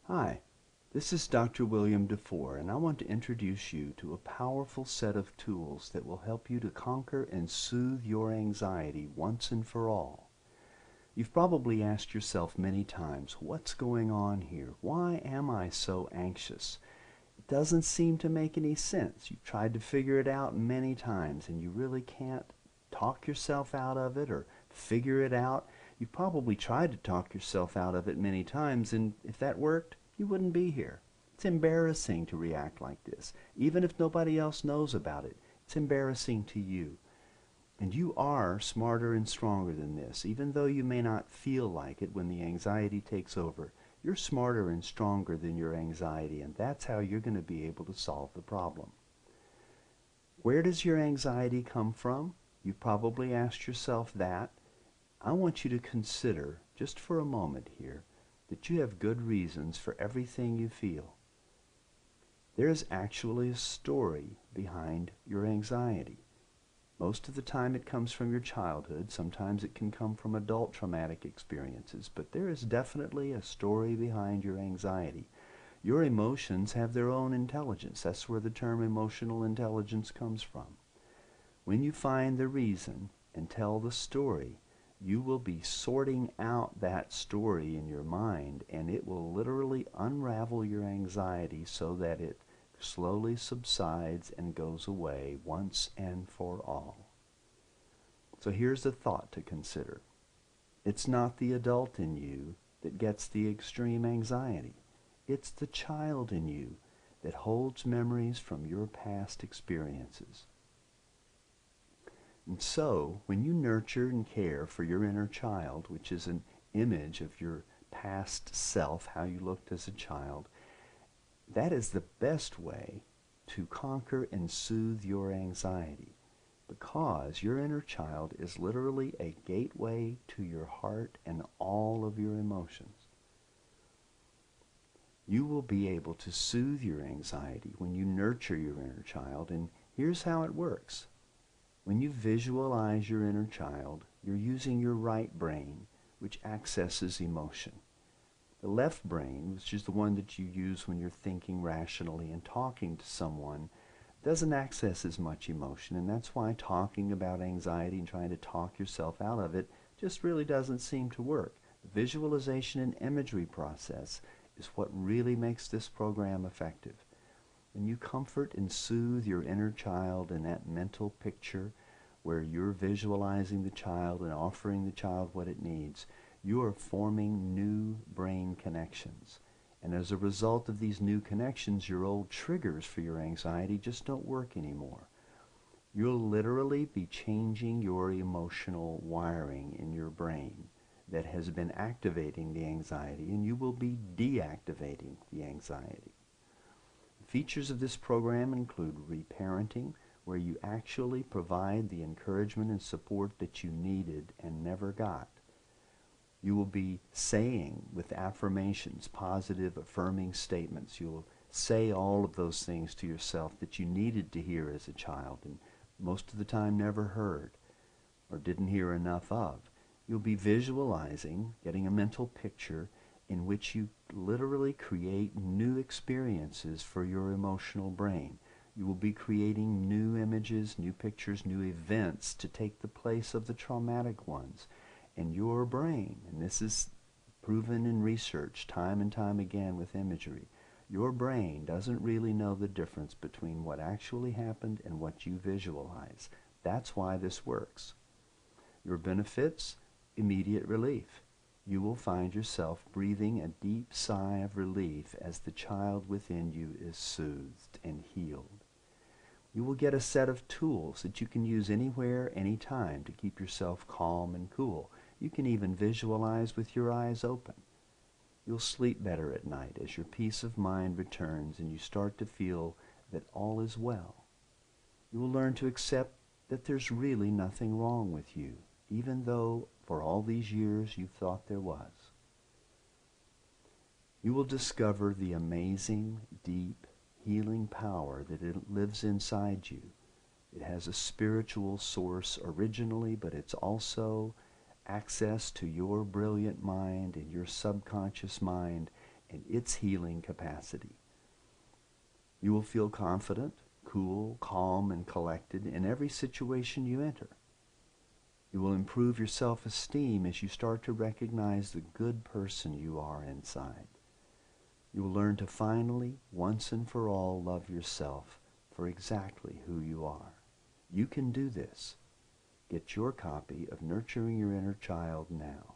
Hi, this is Dr. William DeFore, and I want to introduce you to a powerful set of tools that will help you to conquer and soothe your anxiety once and for all. You've probably asked yourself many times, what's going on here? Why am I so anxious? It doesn't seem to make any sense. You've tried to figure it out many times, and you really can't talk yourself out of it or figure it out. You've probably tried to talk yourself out of it many times, and if that worked, you wouldn't be here. It's embarrassing to react like this. Even if nobody else knows about it, it's embarrassing to you. And you are smarter and stronger than this. Even though you may not feel like it when the anxiety takes over, you're smarter and stronger than your anxiety, and that's how you're going to be able to solve the problem. Where does your anxiety come from? You probably asked yourself that. I want you to consider, just for a moment here, that you have good reasons for everything you feel. There is actually a story behind your anxiety. Most of the time it comes from your childhood. Sometimes it can come from adult traumatic experiences, but there is definitely a story behind your anxiety. Your emotions have their own intelligence. That's where the term emotional intelligence comes from. When you find the reason and tell the story, you will be sorting out that story in your mind, and it will literally unravel your anxiety so that it slowly subsides and goes away once and for all. So here's a thought to consider. It's not the adult in you that gets the extreme anxiety. It's the child in you that holds memories from your past experiences. And so, when you nurture and care for your inner child, which is an image of your past self, how you looked as a child, that is the best way to conquer and soothe your anxiety, because your inner child is literally a gateway to your heart and all of your emotions. You will be able to soothe your anxiety when you nurture your inner child, and here's how it works. When you visualize your inner child, you're using your right brain, which accesses emotion. The left brain, which is the one that you use when you're thinking rationally and talking to someone, doesn't access as much emotion, and that's why talking about anxiety and trying to talk yourself out of it just really doesn't seem to work. The visualization and imagery process is what really makes this program effective. When you comfort and soothe your inner child in that mental picture where you're visualizing the child and offering the child what it needs, you are forming new brain connections. And as a result of these new connections, your old triggers for your anxiety just don't work anymore. You'll literally be changing your emotional wiring in your brain that has been activating the anxiety, and you will be deactivating the anxiety. Features of this program include reparenting, where you actually provide the encouragement and support that you needed and never got. You will be saying with affirmations, positive, affirming statements. You'll say all of those things to yourself that you needed to hear as a child and most of the time never heard or didn't hear enough of. You'll be visualizing, getting a mental picture in which you literally create new experiences for your emotional brain. You will be creating new images, new pictures, new events to take the place of the traumatic ones. And your brain, and this is proven in research time and time again with imagery, your brain doesn't really know the difference between what actually happened and what you visualize. That's why this works. Your benefits: immediate relief. You will find yourself breathing a deep sigh of relief as the child within you is soothed and healed. You will get a set of tools that you can use anywhere, anytime to keep yourself calm and cool. You can even visualize with your eyes open. You'll sleep better at night as your peace of mind returns and you start to feel that all is well. You will learn to accept that there's really nothing wrong with you, even though for all these years you thought there was. You will discover the amazing, deep, healing power that it lives inside you. It has a spiritual source originally, but it's also access to your brilliant mind and your subconscious mind, and its healing capacity. You will feel confident, cool, calm, and collected in every situation you enter. You will improve your self-esteem as you start to recognize the good person you are inside. You will learn to finally, once and for all, love yourself for exactly who you are. You can do this. Get your copy of Nurturing Your Inner Child now.